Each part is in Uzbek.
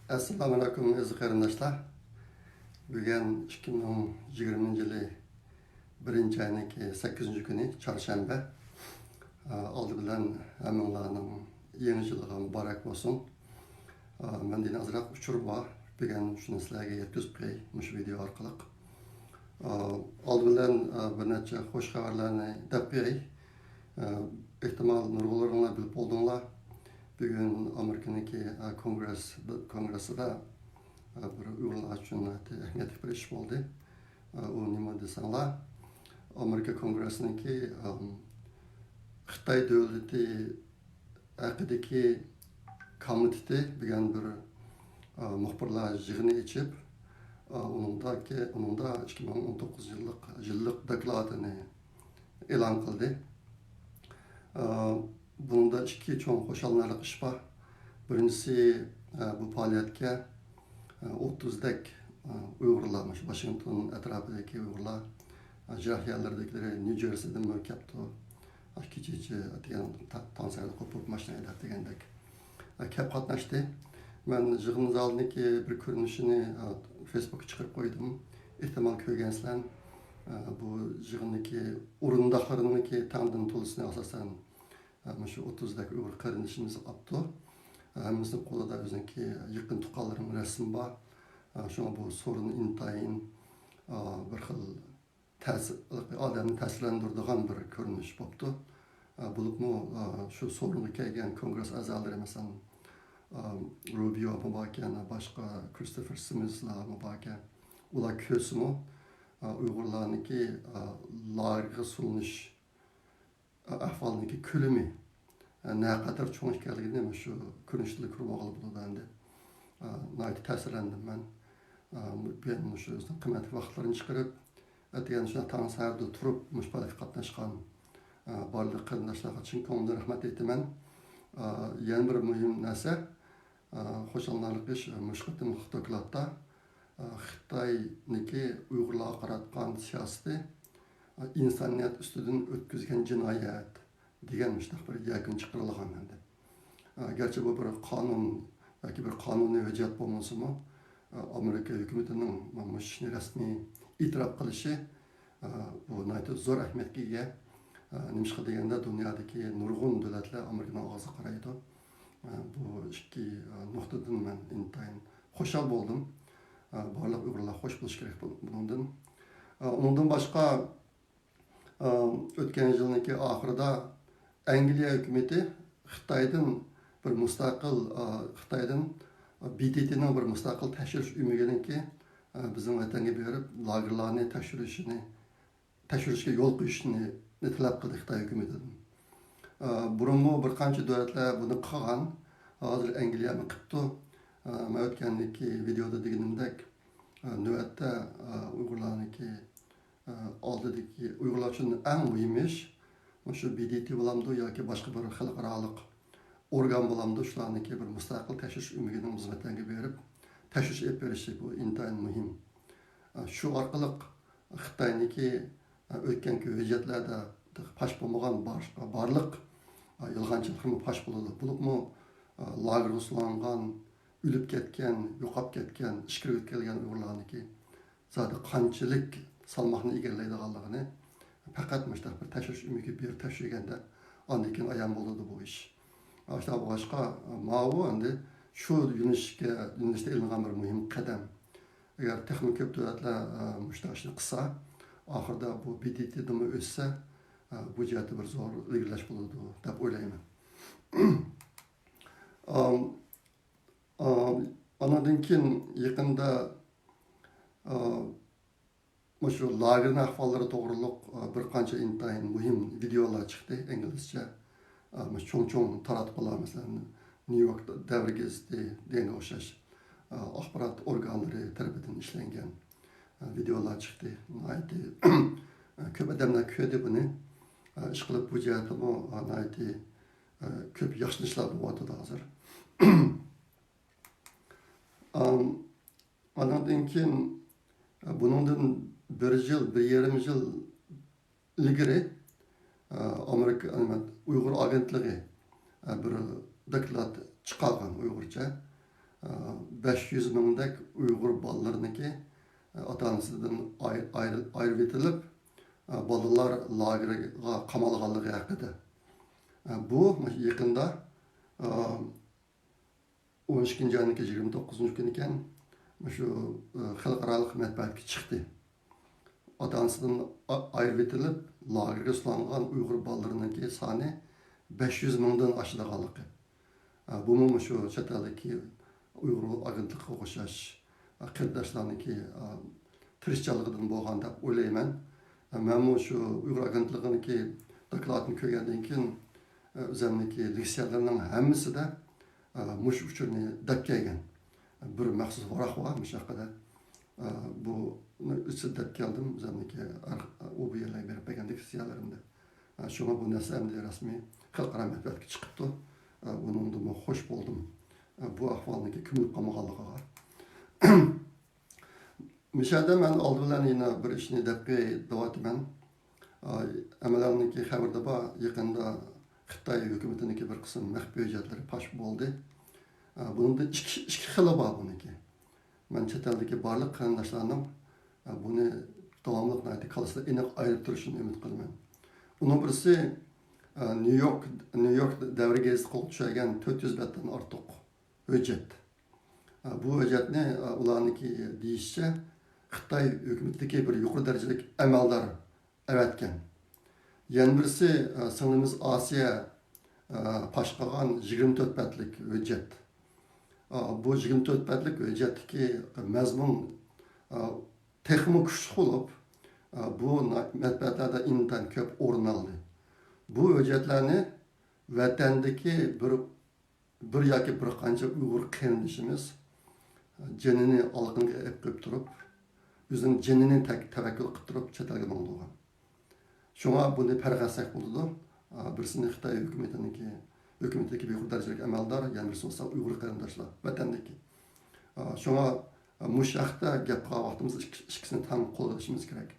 Assalomu alaykum aziz qarindoshlar. Bugun 2020 yili 1-oyning 8-kuni chorshanba. Oldi bilan hammanglarning yangi yiliga muborak bo'lsin. Menda azroq uchur bor. Bugun shuni sizlarga yetkazib qo'yay shu video orqali. Oldi bilan bir necha xush xabarlarni deb qo'yay. Ehtimol nurg'unlar bilib oldinglar. Bugün Amerika'daki kongressida bir uyg'urlar uchun ahamiyatli bir ish bo'ldi. U nima desanglar, Amerika kongressiniki Xitoy davlati haqidagi komiteti degan bir muxbirlar yig'ini ichib, uningda 2019 yillik dokladini e'lon qildi. Bunda iki çoğun hoşlanarlık iş var. Birincisi bu faaliyetke 30'dek Uygurlarmış. Washington etrafındaki Uygurlar, Cahiyerlerdekileri New Jersey'den mürkepti. Kiçici tansayda kopup maşinayla degendek. Kep katnaştı. Ben jığınız aldığındaki bir görünüşünü Facebook'a çıkıp koydum. İhtimal köygenslen bu jığındaki urundaklarındaki tanıdığın tolusuna asasen şu 30'daki Uygur kardeşimiz yaptı. Hemimizin kolunda özünki yakın tukalların resim var. Şuna bu sorunu intayın bir xil adamı təsirləndirdiğin bir görünüş yaptı. Bulup mu şu sorunu kelgen kongres azaları mesela Rubio mübaken, başka Christopher Smith'la mübaken ula kösü mü Uygurlarınki largı suluniş ahvalındaki külümü ne kadar çoğun ekanligini şu ko'rinishli ko'rib olib endi. Nayt ta'sirlandim men. Ben shu o'zining qimmatli vaqtlarini chiqarib, degan shuna tong saharda turib mushbalak qatnashgan barliq qarindoshlarga chin ko'ngildan rahmat aytaman. Yana bir muhim narsa, xo'shallanarli ish mushqitim dokladda Xitoyniki Uyg'urlarga qaratgan siyosati insoniyat ustidan o'tkazgan jinoyat degan bir yakun chiqarilgan endi. Gerçi bu bir qonun yoki bir qonuniy hujjat bo'lmasa-mu, Amerika hukumatining mana shuni rasmiy e'tirof qilishi bu nayt zo'r ahamiyatga ega. Nimishqa deganda dunyodagi nurg'un davlatlar Amerikaning og'ziga qaraydi. Bu ikki nuqtadan men intayin xushal bo'ldim. Barliq Uyg'urlar xush bo'lish kerak bundan. Undan boshqa o'tgan yilning oxirida Angliya hukumati Xitoydan bir mustaqil BTT'ning bir mustaqil tekshirish umidininki bizning vatanga berib lagerlarni tekshirishga yo'l qo'yishni talab qildi Xitoy hukumatidan. Burungi bir qancha davlatlar buni qilgan. Hozir Angliya qilibdi. Men o'tgandagi videoda deganimdek navbatda Uyg'urlarniki oldidagi Uyg'urlar uchun eng muhim ish shu BDT bo'lamdi yoki boshqa bir xalqaro organ bo'lamdi, shularniki bir mustaqil tekshirish umidining xizmatlarga berib tekshirish olib berishi bu intayin muhim. Shu orqali Xitoyniki o'tgan hujjatlarda pash bo'lmagan barliq yolg'onchilikni pash bo'ladi. Bo'libmi lagerga sulangan, o'lib ketgan, yo'qolib ketgan, ishga o'tkazilgan Uyg'urlarniki zodi qanchalik salmoqni egallaydiganligini faqat bir tekshirish umidi bir tekshirganda ondan keyin ayon bo'ladi bu ish. İşte başka mavu endi şu yo'nalishda ilingan bir muhim qadam. Agar texnik ko'p davlatlar mushtashni qilsa, oxirida bu BTT'dimi o'ssa, bu jihatda bir zo'r ilgirlash bo'ladi deb o'ylayman. Anadan keyin yaqinda shu lagerning ahvollari to'g'riliq bir qancha intayin muhim videolar chiqdi inglizcha. Çoğun taratmalar mesela New York Devri Gezdi deganga o'xshash axborot organlari tarafidan ishlangan videolar chiqdi. Ko'p odamlar ko'rdi buni. Ishqilib bu jihatda ko'p yaxshi ishlar bo'lyapti hozir. Andan keyin bundan bir yarim yil ilgari Amerika Uyghur agentligi bir doklad chiqargan Uyg'urcha. 500 mingdek Uyg'ur bolalarniki ota-onasidan ayirib etilib, bolalar lageriga qamalganligi haqida. Bu yaqında 12 ayning 29 kuni ekan, shu xalqaro matbuotga chiqdi. Ota-onasidan ayirib etilib, lagerga solingan Uyg'ur bolalarının soni 500 mingdan oshadiganligi. Bu shu chet eldagi Uyg'ur agentlikqa o'xshash qirdoshlarniki tirishchiligidan bo'lgan deb o'ylayman. Men shu Uyg'ur agentliginiki dokladini ko'rgandan keyin o'zimniki leksiyalarning hammasida mush uchurni deb kelgan. Bir maxsus varaq var mush haqida. Bu uchun deb keldim o'zimniki u bu yerlarga berib bergan leksiyalarimda. Shunga bu narsa endi rasmiy xalqaro matbuotga chiqibdi. Bundan hoş buldum. Bu ahvalniki kümlük qamaganligiga. Mishada men oldi bilan yana bir ishni deb deyapman. Amalarniki xabarda bor, yaqinda Xitoy hukumatiniki bir qism maxfiy hujjatlari pash bo'ldi. Bunda ikki xili bor buniki. Men chet eldagi barliq qarindoshlarim buni davomli qalasida aniq ayirib turishini umid qilaman. Uning birisi New York davri gazetasi qo'l tushagan 400 betdan ortiq hujjat. Bu hujjatni ularniki deyishicha Xitoy hukumatidagi bir yuqori darajali amaldor avatgan. Yana birisi singlimiz Osiyo pash qilgan 24 betlik hujjat. Bu 24 betlik hujjatdagi mazmun texnik kuchli bo'lib, bu matbuotlarda intan ko'p o'rin oldi. Bu hujjatlarni vatandagi bir yoki bir qancha Uyg'ur qarindoshimiz jinini olqinga epib turib, o'zining jinini tavakkul qilib turib chetlarga bo'lgan. Shunga buni farqasak bo'ldi. Birisini Xitoy hukumatiniki hukumatdagi yuqori darajali amaldor, yana birisi bo'lsa Uyg'ur qarindoshlar vatandagi. Shunga mushaqda gap qilgan vaqtimiz ikkisini tam qo'llashimiz kerak.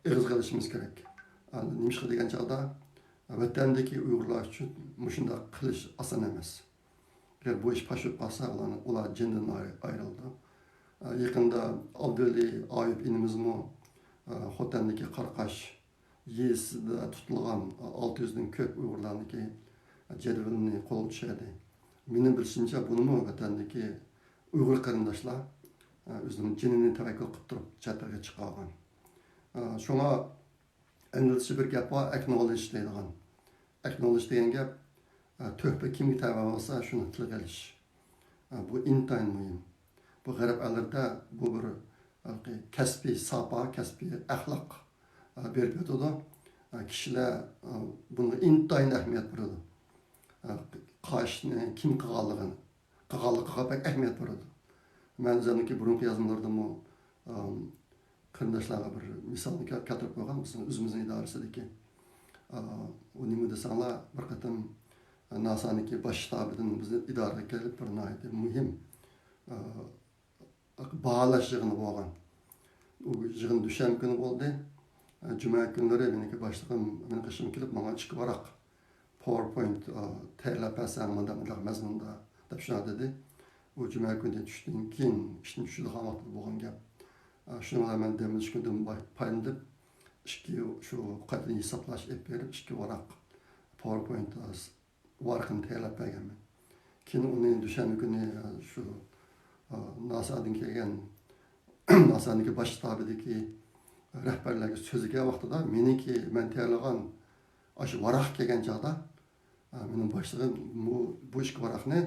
Ig'iz qilishimiz kerak. Nimishqa degan chog'da vatandagi Uyg'urlar uchun shunday qilish oson emas. Agar bu ish pashib qolsa, ular jindan ayrildi. Yaqinda Abduli Ayub inimizmi Xotandagi Qarqash yesida tutilgan 600 dan ko'p Uyg'urlarniki jadvalini qo'l tushadi. Mening bilishimcha buni vatandagi Uyg'ur qarindoshlar o'zining jinini tavakkul qilib turib chatlarga chiqargan. Shunga İngilizce bir gap var, acknowledge deydigan. Acknowledge degan gap töhfə kimga tava olsa shuni tilga olish. Bu intayin muhim. Bu g'arb ellarda bu bir kasbiy sapa, kasbiy axloq berib o'tadi. Kishilar bunga intayin ahamiyat beradi. Qashni kim qilganligiga pek ahamiyat beradi. Men o'zimniki burungi yozmalardami qarindoshlarga bir misolni keltirib qo'ygan, o'zimizning idorasidagi u nima desanlar, bir qatam NASA'niki bosh shtabidan bizni idoraga kelib bir muhim baholash yig'ini bo'lgan. U yig'in dushanba kuni bo'ldi. Juma kunlari meniki boshlig'im meni qishim kelib menga chiqib varaq PowerPoint tayyorlab bersam mazmunda deb shunday dedi. U juma kuni tushdan keyin ishni tushirgan vaqtda bo'lgan gap. Şunu hemen demiş gündüm paylaşıp şu kadını hesaplaş berip iki varak PowerPoint varkın tayyorlab berganman. Keyin uni dushanba kuni şu NASA'dan kelgan NASA'niki bosh shtabidagi rahbarlarga so'ziga vaqtida meniki men tayyorlagan shu varaq kelgan chog'da mening boshlig'im bu ishki varaqni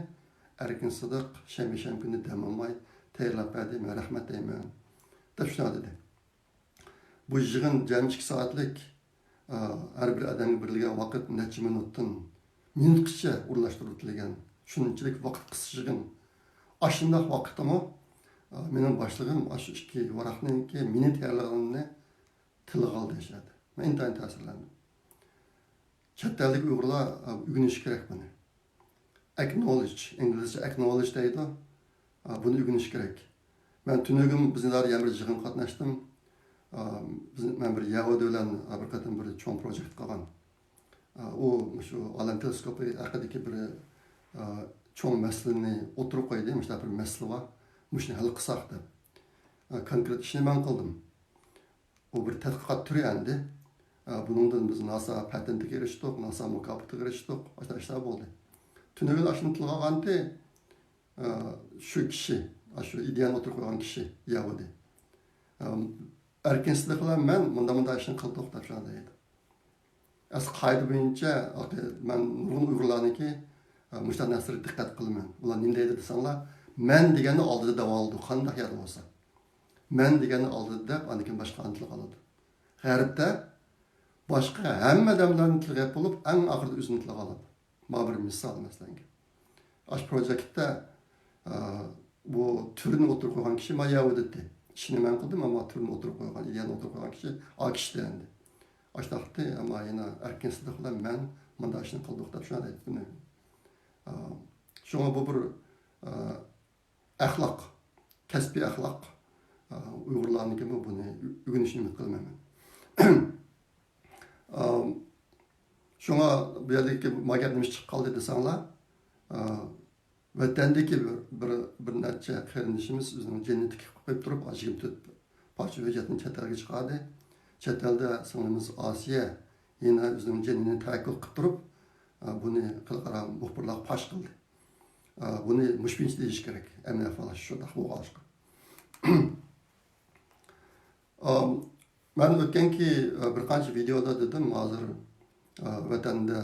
Erkin Sidiq shanba kuni dam olmay tayyorlab berdi. Men rahmat deyman. Deb shunday dedi. Bu yig'in jami 2 soatlik har bir odamga berilgan vaqt necha minutgacha o'rlashtirilgan. Shunchalik vaqt qisqagan. Ashundaq vaqtdami mening boshlig'im shu ikki varaqniki meni tayyorlaganini tilga oldi deyishadi. Men intayin ta'sirlandim. Chet ellik Uyg'urlar o'rganish kerak buni. Acknowledge, inglizcha acknowledge deydi. Buni o'rganish kerak. Ben tünügüm bizimler yemir yığın katnaştım. Ben bir Yahudi bilen bir katın bir çoğun proje kalan. O şu alan teleskopu arkadaki bir çoğun meseleni oturup koydu. İşte bir mesele var. Muşni hal kısak deb. Konkret işini ben kıldım. O bir tədqiqat türü endi. Bunundan biz NASA patentga erishdik, NASA mukofotiga erishdik. Başka işler oldu. Tünögün aşıntılı qalğandı. Şu kişi, şu ideyani oturup koygan kişi Yahudi. Erkensizlik bilan men munda ishni qildik deb shunday deydi. As qayda bo'yicha men nurg'un Uyg'urlarniki mushta narsalarga diqqat qilaman. Ular nima deydi desanglar, men deganni oldida deb oldi, qanday yer bo'lsa. Men deganni oldida deb, anikin boshqa antiliq oladi. G'arbda boshqa hamma odamlarning tiliga bo'lib, eng oxirida o'zini tiliga oladi. Mana bir misol masalan. Ash projektda bu türünü oturup koygan kişi Yahudi dedi. İşini ben kıldım ama türünü oturup koygan, ideyani oturup koygan kişi A kişi dendi. Açtaktı ama yine erkensizlik bilen men manda işini kıldık da şuna deydi. Şuna bu bir ahlak, kesbi ahlak. Uygurlar'ın kimi bunu ügünüşünü ümit kılmamın. Şuna bir yerdeki magerdemiş çık kaldı desanlar. Vatandagi bir necha qarindoshimiz o'zini jannatga qo'yib turib, 24 parcha hujjatni chet elga chiqadi. Chet elda singlimiz Osiya yana o'zining jannatini taklif qilib turib, buni xalqaro muxbirlar fosh qildi. Buni mushbinch deyish kerak. Ammo falash shunday bo'lganishqa. Men o'tganki bir qancha videoda dedim, hozir vatanda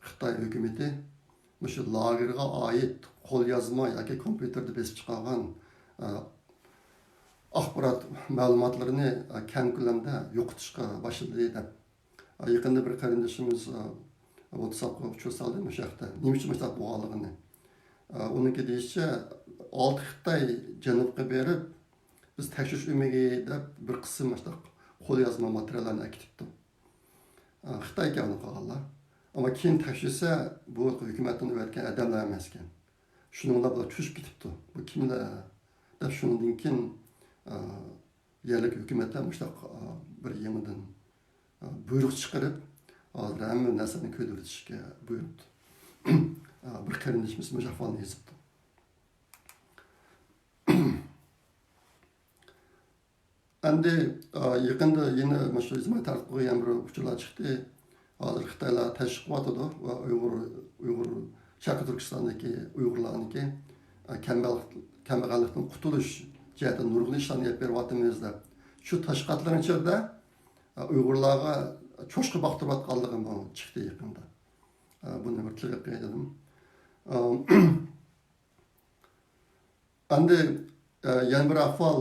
Xitoy hukumati şu lagerga ait qo'lyozma yoki kompyuterda besib chiqargan axborot ma'lumotlarini keng ko'lamda yo'qotishga boshladi deydi. Yaqinda bir qarindoshimiz WhatsAppga uchur soldi o'sha yoqda. Nima uchun bunday bo'lganligini. Uniki deyishicha, 6 Xitoy janubga berib, biz tekshirish umiga deb bir qism qo'lyozma materiallarni akitibdi. Xitoyga uni qilganlar. Ama keyin tekshirsa, bu hukumatdan o'tgan odamlar emas ekan. Shuninglar bular tushib ketibdi. Bu kimlar? Deb shundan keyin yerlik hukumatlar mushtaq bir yangidan buyruq chiqarib, hozir hamma narsani ko'dirishga buyurdi. Bir qarindoshimiz mujaffarni yozibdi. Endi yaqinda yana mana shu xizmat tarqibi ham bir uchurlar chiqdi. Hozir Xitoylar tashqi qilyotdi va Uyg'ur Sharqi Turkistondagi Uyg'urlarniki kambag'allikdan qutulish jihatida nurg'un ishlarni olib beryapmiz deb. Shu tashqatlarning ichida Uyg'urlarga cho'shqa baqtirayotganligi bu chiqdi yaqinda. Buni bir tilga qo'ydim. Endi yana bir ahvol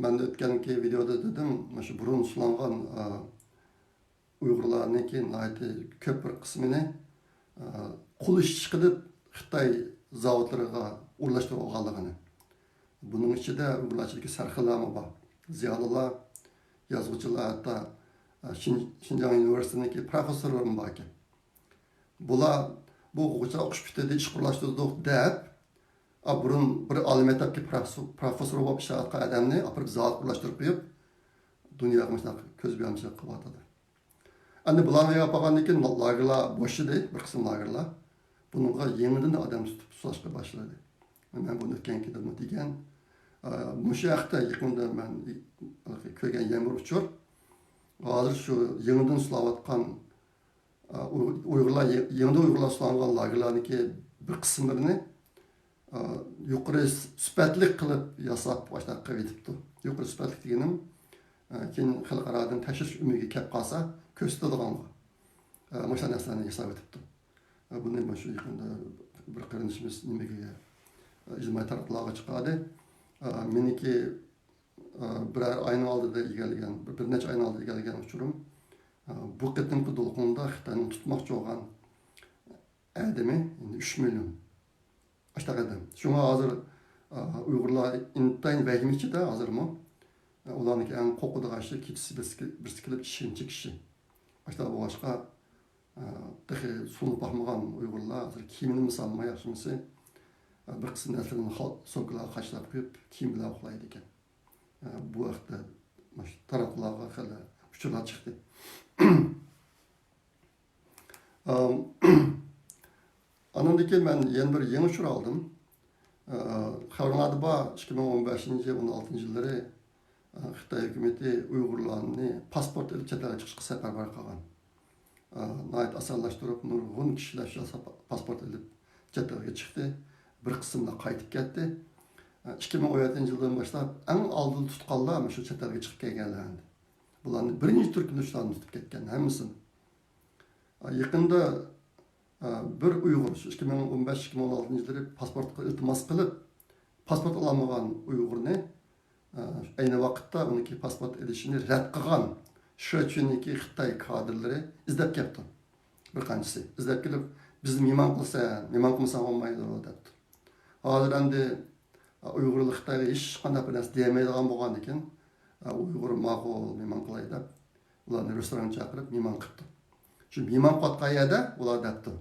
men o'tganki videoda dedim, mana shu burun sulangan Uyg'urlarniki ko'p bir qismini qo'l ish qilib Xitoy zavodlariga o'rlashtirib olganligini. Buning ichida Uyg'urlarchadagi sarxillarmi bor. Ziyolilar, yozuvchilar, hatto Xinjiang universitetidagi professorlar bor ekan. Bular bu o'quvchilar o'qish bitdi, ish qurlashtirdik deb, burun bir oliy maktabga professor bo'lib ishlayotgan odamni olib zavod qurlashtirib qo'yib, dunyoga ko'z bilanchilik qilyotdi. Endi bularni yapagandan keyin lagerlar bo'shidi, bir qism lagerlar. Bunga yangidan odam tutib sulashga boshladi. Men buni o'tganki degan, mushu yoqda yaqinda men ko'rgan yana bir uchur. Hozir shu yangidan sulayotgan Uyg'urlar, yangi Uyg'urlar sulangan lagerlarniki bir qismlarini yuqori sifatli qilib yasab boshlab qo'yibdi. Yuqori sifatli deganim, keyin xalqarodan tashish umiga kelib qolsa, ko'rsatadiganlar. Mana narsalarni yasab o'tibdi. Buni mana shu yaqinda bir qarindoshimiz nimaga ijtimoiy tarmoqlarga chiqadi. Meniki bir oyning oldida egallagan, bir necha oyning oldida egallagan uchurim. Bu qatimki to'lqinda Xitoyning tutmoqchi bo'lgan odami 3 million. Ashtagadam. Shunga hozir Uyg'urlar intayin vahim ichida hozirmi? Ularniki eng qo'rqadigan ishi kechasi bir kilib ishinchi kishi. Başta bu başqa dahi sunub baxmagan Uyg'urlar hozir kiyimini solmay yaxshimisi bir qism narsalarni so'klarga qashlab qo'yib kiyim bilan uxlaydi ekan. Bu vaqtda taraflarga hali uchurlar chiqdi. Andan keyin men yana bir yangi uçur aldım. Xabarlarda ba 2015-16 yılları Xitay hükümeti Uygurlarni pasport ilib chet elga chiqishga safarbar qilgan. Nayt osonlashtirib nurg'un kishilar shu pasport ilib chet elga chiqdi. Bir qismda qaytib ketdi. 2017 yıldan boshlab eng oldin tutqanlar shu chet elga chiqib kelganlar. Bularni birinchi turkumda shularni tutib ketgan hammasini. Yaqinda bir Uyg'ur 2015-2016 yilları pasportga iltimos qilib pasport olamagan Uyg'urni ayni vaqtda uniki pasport edishini rad qilgan Shochuniki Xitoy kadrlari izlab keldi. Bir qanchasi izlab kelib bizni mehmon qilsa olmaydi debdi. Hozir endi Uyg'urlar Xitoyga hech qanday bir narsa demaydigan bo'lgan ekan, Uyg'ur ma'qul mehmon qilay deb ularni restoran chaqirib mehmon qildi. Shu mehmon qilgan yerda ular debdi: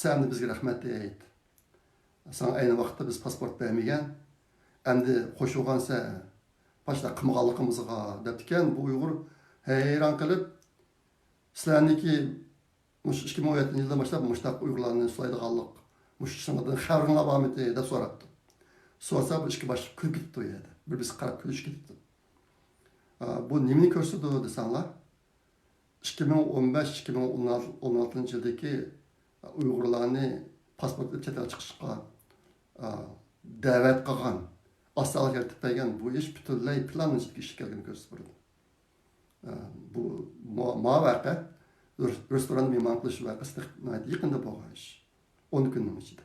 "Sen bizga rahmat deyt. Sen ayni vaqtda biz pasport bermagan, endi qo'shilgansa başta qilmaganligimizga debdikan bu Uyg'ur hayron qilib, sizlarniki 2017 yildan boshlab mushtaq Uyg'urlarni sulaydiganlik, mushtiqdan xabaringlar bormi deb so'rabdi. So'rasa bu ishga boshib kulib ketdi u yerda. Bir-birisi qarab kulishib ketdi. Bu nimani ko'rsatdi desanglar, 2015-2016 yildagi Uyg'urlarni pasport chet elga chiqishga da'vat qilgan, asal kiritib bergan bu ish butunlay planlanib ish kelganini ko'rsatib berdi. Bu voqea restoran mehmon qilish voqeasi yaqinda bo'lgan ish. 10 kunning ichida.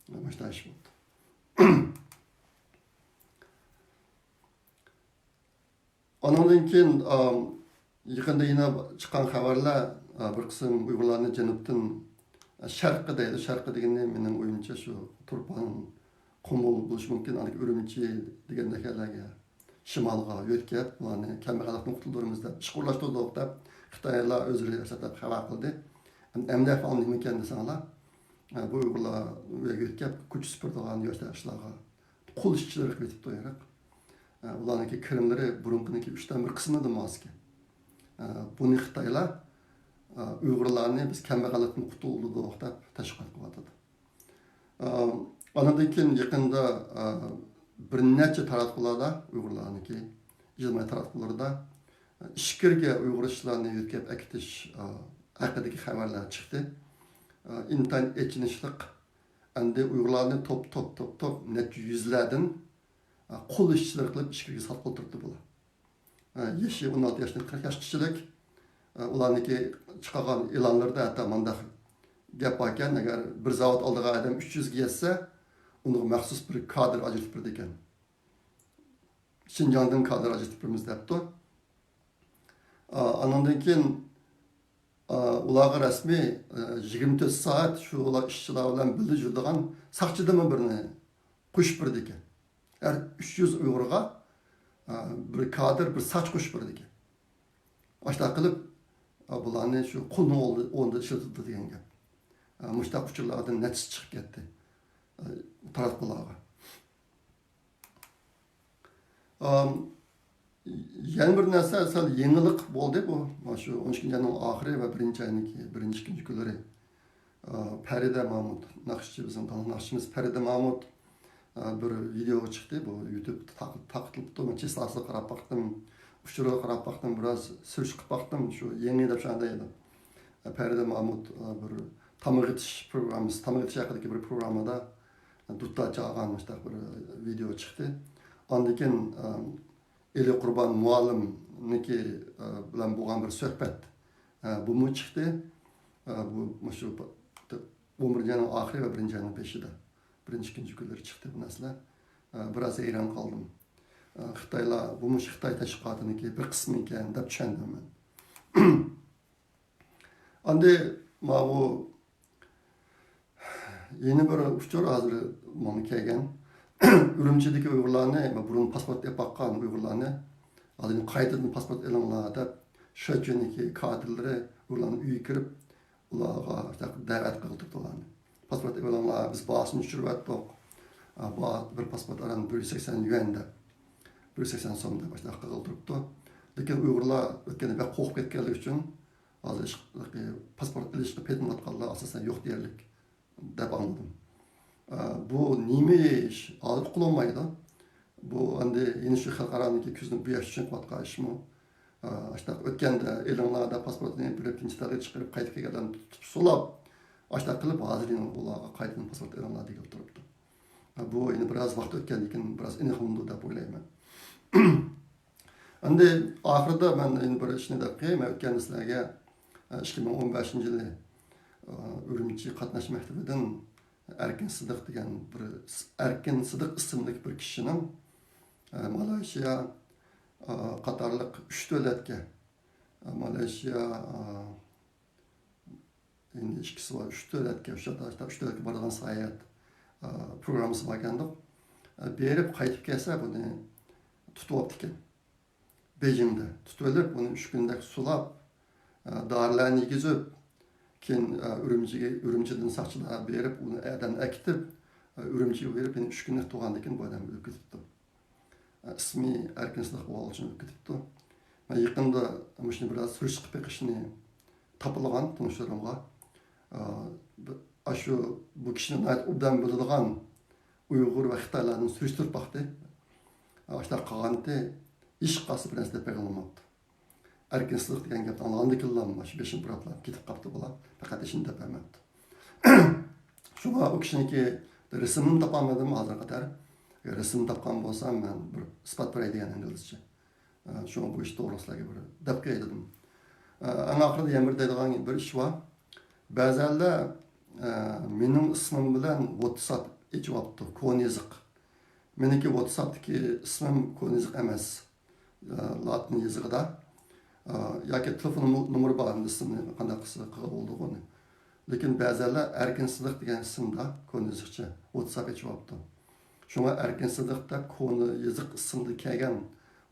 Mana shu ish bo'ldi. Ondan keyin yaqinda yana chiqqan xabarlar bir qism Uyg'urlarni janubdan sharqqa deydi. Sharqqa deganda mening o'yimcha shu Turpan, Qumul bo'lishi mumkin, Urumchi degan nakarlarga shimolga yo'tkab, ularni kambag'allikdan qutuldiramiz deb, ishqo'llashtirdik deb Xitoylar o'zlari asatlab xabar qildi. Endi falan nima ekan desanglar, bu Uyg'urlar yo'tkab kuch supurdigan yoshlarga qo'l ishchilar qilib qo'yaraq, ularniki kirimlari burunqiniki 3dan 1 qismidan emas ekan. Buni Xitoylar Uyg'urlarni biz kambag'allikdan qutuldirdik deb tashkil qilyapti. Ondan keyin yaqinda bir necha taratqularda Uyg'urlarniki ijtimoiy taratqularda ishkirga Uyg'ur ishchilarni yo'tkab akitish haqidagi xabarlar chiqdi. İntan echinishliq endi Uyg'urlarni top necha yuzlardan qo'l ishchilar qilib ishkirga solib qo'ytirdi bular. Yaşı 16 yaşdan 40 yaşgachilik ularniki chiqargan e'lonlarda hatto manda gap borkan, agar bir zavod oldiga odam 300 ga yetsa, uni maxsus bir kadr ajratib berdi ekan. Şinjandan kadr ajratib beramiz debdi. Andan keyin ularga rasmiy 24 soat shu ular ishchilar bilan birga yuradigan saqchidan birini qo'shib berdi ekan. Har 300 Uyg'urga bir kadr, bir saç qo'shib berdi ekan. Boshqa qilib bularni shu qo'lni o'rnida ishlatdi degan gap. Mushtaq uchurlardan natija chiqib ketdi. Taratqularga. Yana bir narsa sal yangilik bo'ldi bu. Shu 12-yilning oxiri va 1-2 kunlari. Farida Mahmud, naqshchi bizning naqshchimiz Farida Mahmud bir video chiqdi. Bu YouTube taqtilibdi. Men cheslasini qarab baqdim. Ushurga qarab baqdim, biroz surish qilib baqdim. Shu yangi deb shunday edi. Farida Mahmud bir tamag'itish haqidagi bir programmada dutta chaqan bir video chiqdi. Ondan keyin Eli Qurban muallimniki bilan bo'lgan bir suhbat bu mu chiqdi. Bu shu 11-yilning oxiri va 1-yilning beshida. Birinchi kunlari chiqdi bu narsalar. Biroz hayron qoldim. Xitoylar bu Xitoy tashkilotiniki bir qismi ekan deb tushundim men. Endi bu yeni bir uchur hozir mana kelgan. Urumchidagi Uyg'urlarni burun pasport deb baqqan Uyg'urlarni hozir qaytadan pasport elinglar deb Shochuniki kadrlari ularni uyga kirib ularga da'vat qildi ularni. Pasport elinglar biz bahasini tushirib bir pasport aran 180 yuan deb 180 so'mda boshqa qildiribdi. Lekin Uyg'urlar o'tganda qo'rqib ketganligi uchun hozir pasport ilishga petin atqanlar asosan yo'q deyarlik. deb anladım. Bu nime iş? Alıp kullanmaydı. Bu endi yeni şu xalqaraniki küzni bu yaş üçün qatqa işmi? İşte ötkende elinlarda pasportunu bir pinçleri çıkarıp qaytib kelgan tutub sulab, işte qilib hozir yine ularga qaytadan pasport elinlarda kelib turibdi. Bu yine biraz vaqt o'tgandan keyin biraz iniqlandi deb o'ylayman. Endi oxirida men bir ishni deb qo'yaman, o'tgan sizlarga 2015-yili Ürümçi qatnash maktabidan Erkin Sidiq degan bir Erkin Sidiq ismli bir kishinin Malayziya qatorliq 3 davlatga Malayziya endi ikkisi var 3 davlatga o'sha 3 davlatga boradigan sayohat programmasi bor ekan. Berib qaytib kelsa buni tutib olibdi ekan. Bejingda tutib olib buni 3 kunda sulab dorilarni yegizib keyin Ürümçidan saqchilarga berib uni adam akitib Ürümchiga berib 3 kunlik tug'andan keyin bu odam o'lib ketibdi. İsmi Erkin Sidiq bo'lgani uchun o'lib ketibdi. Men yaqinda shuni biroz surish qilib beqishni topilgan tanishlarimga shu bu kishini obdan biladigan Uyg'ur va Xitoylarni surishtirib baqdi. Ashta qilganda ish qasi bilan deb berilmoqda. Erkin Sidiq degan gapni anlagandan keyin shu 5-biraplar ketib qoldi bular. Faqat ishini deb bermabdi. Shunga u kishiniki rasmini topolmadim hozir qadar. Resim topgan bo'lsam men bir isbot beray degan ingilizcha. Shunga bu ish to'g'risida bir deb qo'ydim. Ana oxirida yana bir deydigan bir ish bor. Ba'zanlar mening ismim bilan WhatsApp ichyapti, Koniziq. Meniki WhatsAppdagi ismim Koniziq emas. Latin yozig'ida. Yoki telefon nomeri bor ismini qanday qilsa bo'ldi buni. Lekin ba'zanlar Erkin Sidiq degan ismda Koniziqcha WhatsApp ichyapti. Şuna Erkin Sidiqda konu yazıq ismli kelgan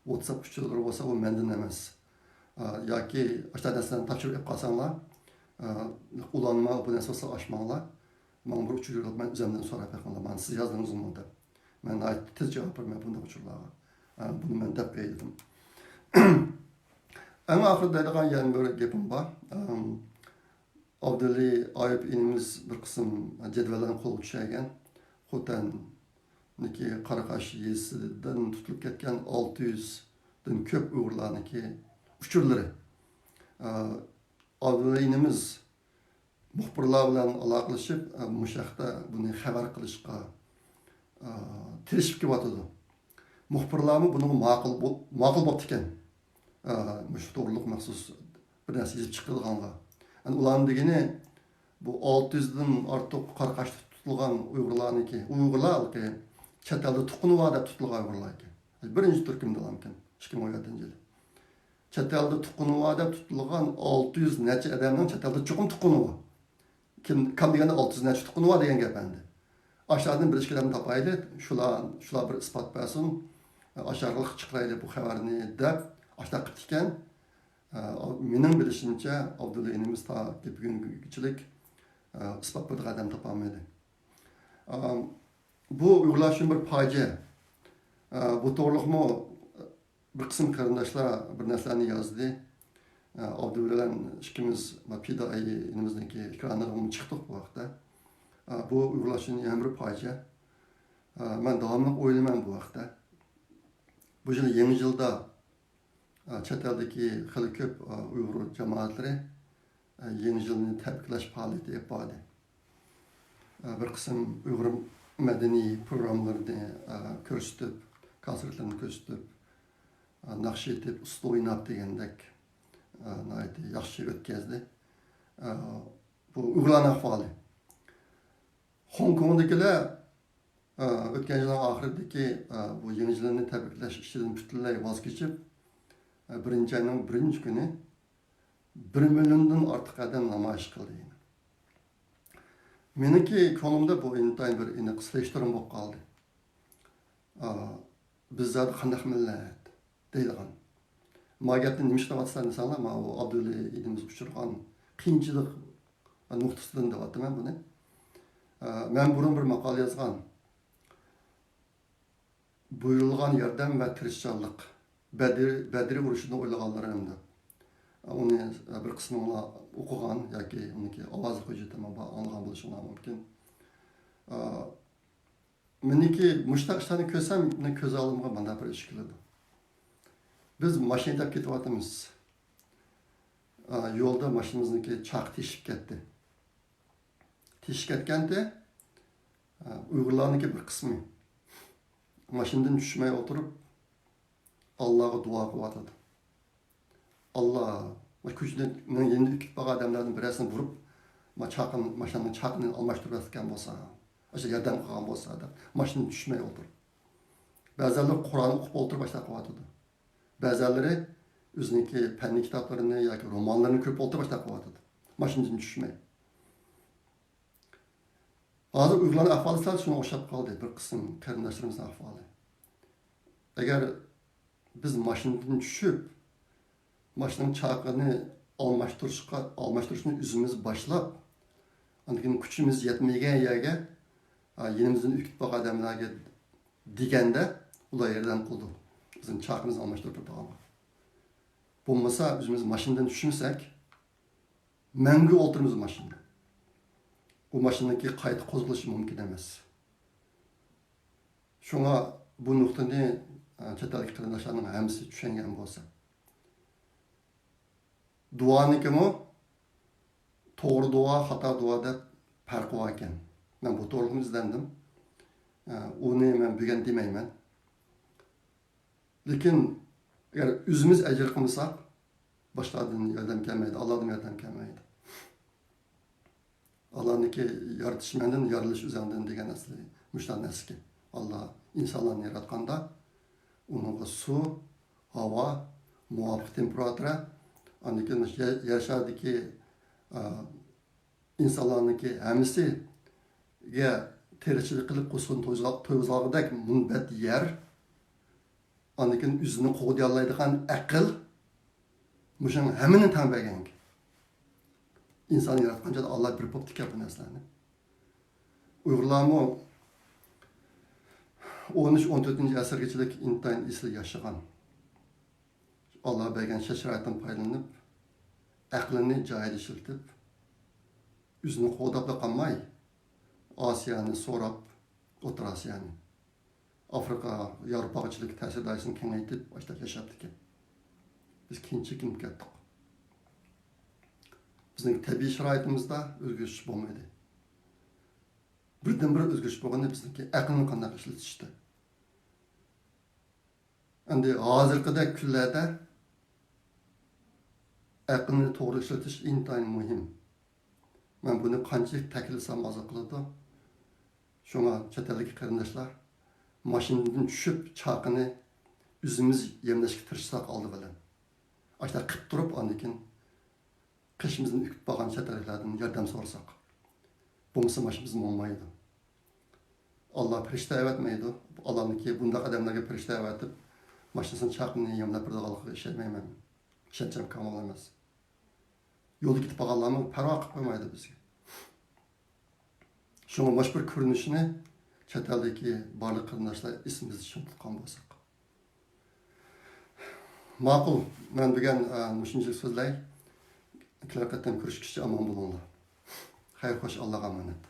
WhatsApp uçurları olsa o menden emas. Yoki aşağıdan topshirib qolsanglar, ulanma bu narsa olsa açmanglar. Men bir uçurlar men o'zimdan so'rab qo'yganlar. Men siz yozdingizmi deb. Men tez javob bermay bunday uçurlarga. Buni men deb qo'ydim. Eng oxirida deydigan yana bir gapim bor. Abdulli Ayub inimiz bir qism jadvallarni qo'lga tushirgan. Xo'tan Niki Qaraqash yezisidan tutilib ketgan 600dan ko'p Uyg'urlarniki uchurlari. Avvalimiz muxbirlar bilan aloqalashib, mushaqda buni xabar qilishga tirishib kelyotdi. Muxbirlarmi buni ma'qul bo'pti ekan. Mush to'g'riliq maxsus bir narsa yozib chiqilganga. Ularning degani bu 600dan ortiq Qaraqashda tutilgan Uyg'urlarniki, Uyg'urlarki chet elda tuqquni deb tutilgan Uyg'urlar ekan. Birinchi turkumda ekan 2017-yili. Chet elda tuqquni deb tutilgan 600 necha odamning chet elda chuqum tuqquni bor. Kam deganda 600 necha tuqquni bor degan gap endi. Aşağıdan bir ishlarni topayli, shular bir isbot bersin, aşağılık chiqirayli bu xabarni deb aşağı qilib ekan. Mening bilishimcha Abdulla inimiz ta bugungichilik isbot beradigan odam topolmaydi. Bu Uyg'urlar uchun bir fojia. Bu to'g'riliqmi bir qism qarindoshlar bir narsalarni yozdi. Abdulla bilan ikkimiz PDA'nimizniki ekraniga chiqdik bu vaqtda. Bu Uyg'urlar uchun yana bir fojia. Men davomli o'ylayman bu vaqtda. Bu yil yangi yilda chet eldagi xili ko'p Uyg'ur jamoatlari yangi yilni tabriklash faoliyati yapadi. Bir qism Uyg'ur madaniy programlarni ko'rsatib, konsertlarni ko'rsatib, naqsh etib, usta o'ynab degandek yaxshi o'tkazdi. Bu Uyg'urlarning ahvoli. Hong Kongdagilar o'tgan yilning oxiridagi bu yangi yilni tabriklash ishidan butunlay voz kechib, birinchi ayning birinchi kuni 1 milliondan ortiq odam namoyish qildi. Meniki ko'nglimda bu intayin bir qisqalashtirim bo'lib qoldi. Bizlar qanday millat deydigan. Mag'atni nima ishlayapsan desanlar, men u Abdulla idimiz uchirgan qiyinchilik nuqtasidan deyapman buni. Men burun bir maqola yozgan. Buyurilgan yordam va tirishchanlik Badr urushini o'ylaganlarimda. uni bir qismini o'qigan yoki uniki ovozi hujjatini anlagan bo'lishinglar mumkin. Meniki mushtaq ishlarni ko'rsam, meni ko'z oldimga bunday bir ish keladi. Biz mashinada ketyapmiz. Yo'lda mashinamizniki chaq teshib ketdi. Teshib ketganda Uyg'urlarniki bir qismi mashinadan tushmay o'tirib Allohga duo qilyotdi. Allah, kuchdan endi ikki baqa odamlarning birasini urib, mashinaning chaqini almashtirib yotgan bo'lsa, o'sha yordam qilgan bo'lsa deb mashinadan tushmay o'tirib. Ba'zilar Qur'on o'qib o'tirib boshlab qo'yadi. Ba'zilari o'ziniki fanni kitoblarini yoki romanlarni ko'p o'tirib boshlab qo'yadi. Mashinadan tushmay. Hozir Uyg'urlarning ahvoli shunga o'xshab qoldi, bir qism qarindoshlarimizning ahvoli. Agar biz mashinadan tushib, mashinaning chaqini almashtirishni o'zimiz boshlab, undan kuchimiz yetmagan yerga yenimizdan o'tib boqgan odamlarga deganda ular yerdan qildi. Bizim çarkımızı almıştır tutağımı. Bulmasa biz maşinden düşünsek, məngü oturumuz maşinde. O maşindeki kayıt kozuluşı mümkün emez. Şuna bu noktada çetelik kırındaşlarının hemsi düşüngen olsa. Duaniki mi? Doğru dua, hata dua da farkı varken. Ben bu doğruluğumu izlendim. Onu ben bugün demeyim. Lekin eğer özümüz ecir kılmışsak, başkalarının yardım gelmeydi, Allah'ın yardım gelmeydi. Allah'ın ki yaratışmenden, yaratılış üzerinden degen asli, müştan eski. Allah insanlarını yaratkanda, onun su, hava, muvaffak temperatura, anlakin yaşadaki insanların ki hemisi tercihlik kılıp kusun toyuzlarıdaki mümbet yer, anlakin yüzünü qo'llaydigan aql mushuning hammani tanbagan. İnson yaratganda Allah bir bo'pti bu narsalarni. Uyg'urlarmi 13-14-asrgacha intayin isli yashagan. Allah bergan sharoitdan foydalanib, aqlini joyida ishlatib, yüzünü qo'llab qolmay, Osiyoni so'rab, O'rta Osiyoni Afrika, Yevropachilik ta'sir doirasini kengaytirib, boshqa yashab ekan. Biz keyinchikin ketdik. Bizning tabiiy sharoitimizda o'zgarish bo'lmaydi. Birdan-bir o'zgarish bo'lganda bizniki aqlni qanday ishlatishdi. Endi hozirgidek kunlarda aqlni to'g'ri ishlatish intayin muhim. Men buni qanchalik ta'kidlasam oz qiladi. Shunga chet ellik qarindoshlar mashinadan tushib, chaqini o'zimiz yemlashga tirishsak oldi bilan. Ashta qilib turib, ondan qishimizni ukib bo'lgan chet elliklardan yordam so'rasak. Bunisi mashinamiz bo'lmaydi. Allah firishta evatmaydi. Allah'niki bundaq odamlarga firishta evatib, mashinasini chaqini yemlab turadiganligiga ishonmayman. Ishonchim kamol emas. Yo'lda ketib qolganlarni parvo qilib qo'ymaydi bizga. Shunga mashhur ko'rinishini chet eldagi barliq qarindoshlar ismimizni tushuntirgan bo'lsak. Ma'qul, men bugun mushuncha so'zlay. Ikkilar qatlam ko'rishguncha omon bo'linglar. Xayr, xo'sh, Allohga omonat.